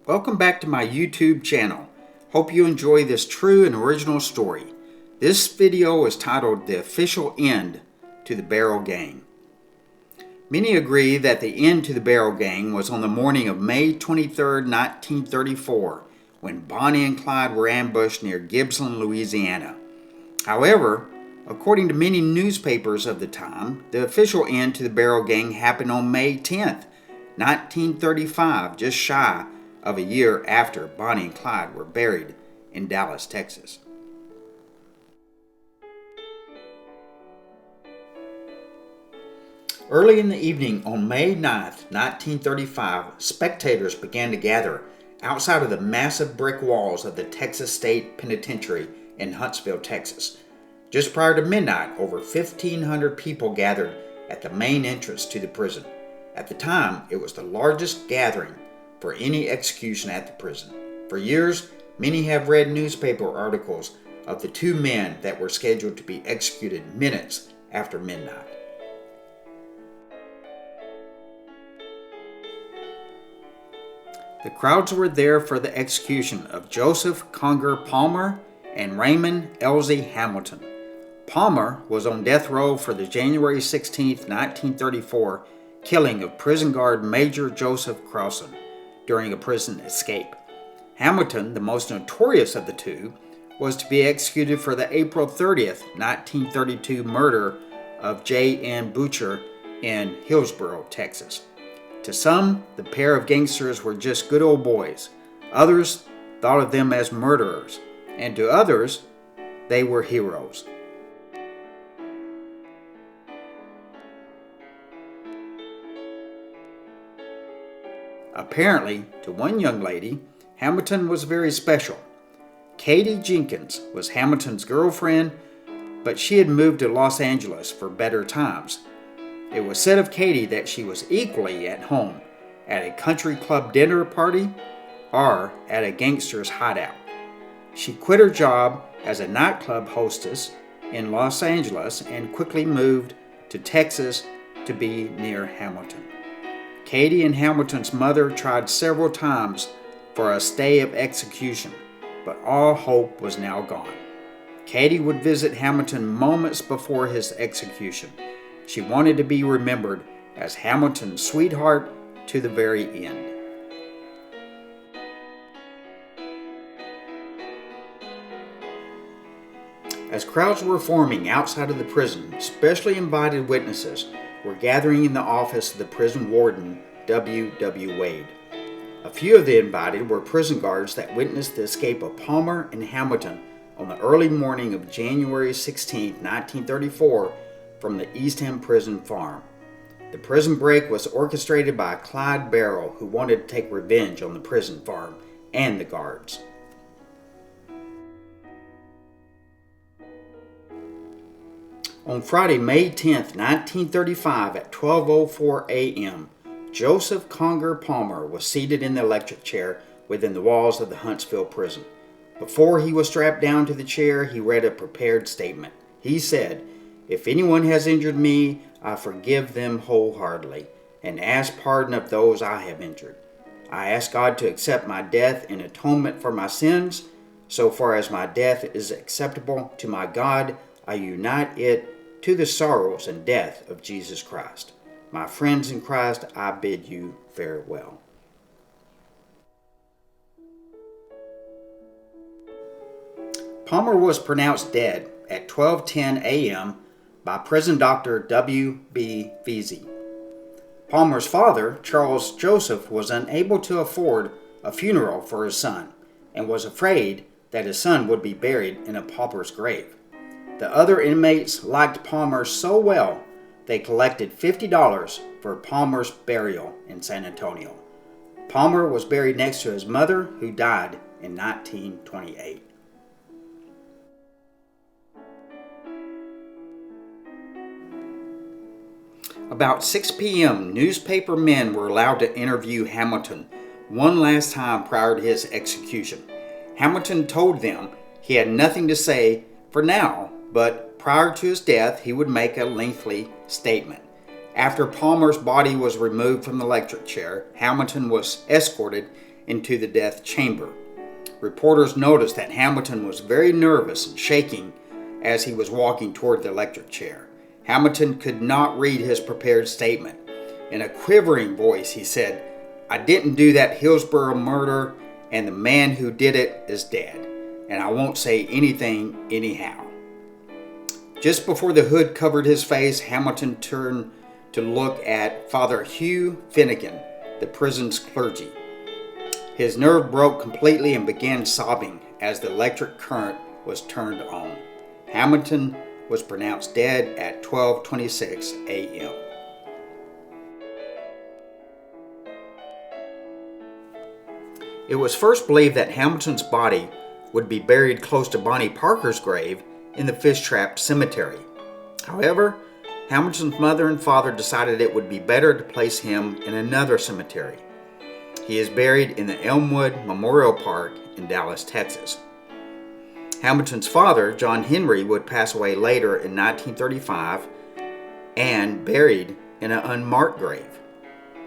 Welcome back to my YouTube channel. Hope you enjoy this true and original story. This video is titled The Official End to the Barrow Gang. Many agree that the end to the Barrow Gang was on the morning of May 23, 1934, when Bonnie and Clyde were ambushed near Gibson, Louisiana. However, according to many newspapers of the time, the official end to the Barrow Gang happened on May 10, 1935, just shy of a year after Bonnie and Clyde were buried in Dallas, Texas. Early in the evening on May 9, 1935, spectators began to gather outside of the massive brick walls of the Texas State Penitentiary in Huntsville, Texas. Just prior to midnight, over 1,500 people gathered at the main entrance to the prison. At the time, it was the largest gathering for any execution at the prison. For years, many have read newspaper articles of the two men that were scheduled to be executed minutes after midnight. The crowds were there for the execution of Joseph Conger Palmer and Raymond Elsie Hamilton. Palmer was on death row for the January 16, 1934 killing of prison guard Major Joseph Crossan during a prison escape. Hamilton, the most notorious of the two, was to be executed for the April 30, 1932 murder of J.N. Butcher in Hillsboro, Texas. To some, the pair of gangsters were just good old boys. Others thought of them as murderers, and to others, they were heroes. Apparently, to one young lady, Hamilton was very special. Katie Jenkins was Hamilton's girlfriend, but she had moved to Los Angeles for better times. It was said of Katie that she was equally at home at a country club dinner party or at a gangster's hideout. She quit her job as a nightclub hostess in Los Angeles and quickly moved to Texas to be near Hamilton. Katie and Hamilton's mother tried several times for a stay of execution, but all hope was now gone. Katie would visit Hamilton moments before his execution. She wanted to be remembered as Hamilton's sweetheart to the very end. As crowds were forming outside of the prison, specially invited witnesses were gathering in the office of the prison warden, W. Wade. A few of the invited were prison guards that witnessed the escape of Palmer and Hamilton on the early morning of January 16, 1934, from the East End Prison farm. The prison break was orchestrated by Clyde Barrow, who wanted to take revenge on the prison farm and the guards. On Friday, May 10, 1935, at 12:04 a.m., Joseph Conger Palmer was seated in the electric chair within the walls of the Huntsville prison. Before he was strapped down to the chair, he read a prepared statement. He said, "If anyone has injured me, I forgive them wholeheartedly and ask pardon of those I have injured. I ask God to accept my death in atonement for my sins. So far as my death is acceptable to my God, I unite it to the sorrows and death of Jesus Christ. My friends in Christ, I bid you farewell." Palmer was pronounced dead at 12:10 a.m. by prison doctor W.B. Veazey. Palmer's father, Charles Joseph, was unable to afford a funeral for his son and was afraid that his son would be buried in a pauper's grave. The other inmates liked Palmer so well, they collected $50 for Palmer's burial in San Antonio. Palmer was buried next to his mother, who died in 1928. About 6 p.m., newspaper men were allowed to interview Hamilton one last time prior to his execution. Hamilton told them he had nothing to say for now, but prior to his death, he would make a lengthy statement. After Palmer's body was removed from the electric chair, Hamilton was escorted into the death chamber. Reporters noticed that Hamilton was very nervous and shaking as he was walking toward the electric chair. Hamilton could not read his prepared statement. In a quivering voice, he said, "I didn't do that Hillsborough murder, and the man who did it is dead, and I won't say anything anyhow." Just before the hood covered his face, Hamilton turned to look at Father Hugh Finnegan, the prison's clergy. His nerve broke completely and began sobbing as the electric current was turned on. Hamilton was pronounced dead at 12:26 a.m. It was first believed that Hamilton's body would be buried close to Bonnie Parker's grave in the Fish Trap Cemetery. However, Hamilton's mother and father decided it would be better to place him in another cemetery. He is buried in the Elmwood Memorial Park in Dallas, Texas. Hamilton's father, John Henry, would pass away later in 1935 and buried in an unmarked grave.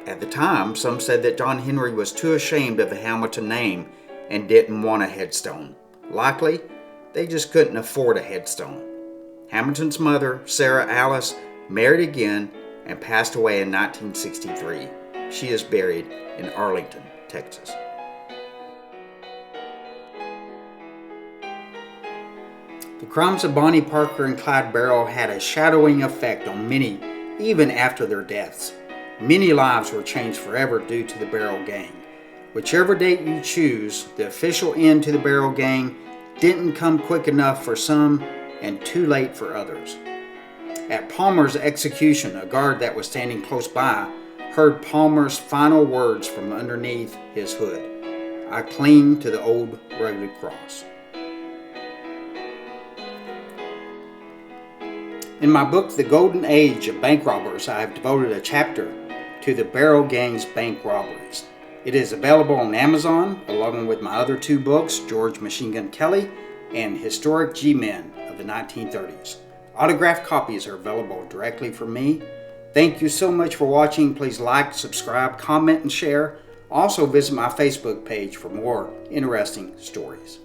At the time, some said that John Henry was too ashamed of the Hamilton name and didn't want a headstone. Likely, they just couldn't afford a headstone. Hamilton's mother, Sarah Alice, married again and passed away in 1963. She is buried in Arlington, Texas. The crimes of Bonnie Parker and Clyde Barrow had a shadowing effect on many, even after their deaths. Many lives were changed forever due to the Barrow Gang. Whichever date you choose, the official end to the Barrow Gang didn't come quick enough for some and too late for others. At Palmer's execution, a guard that was standing close by heard Palmer's final words from underneath his hood: "I cling to the old rugged cross." In my book, The Golden Age of Bank Robbers, I have devoted a chapter to the Barrow Gang's bank robberies. It is available on Amazon, along with my other two books, George Machine Gun Kelly and Historic G-Men of the 1930s. Autographed copies are available directly from me. Thank you so much for watching. Please like, subscribe, comment, and share. Also visit my Facebook page for more interesting stories.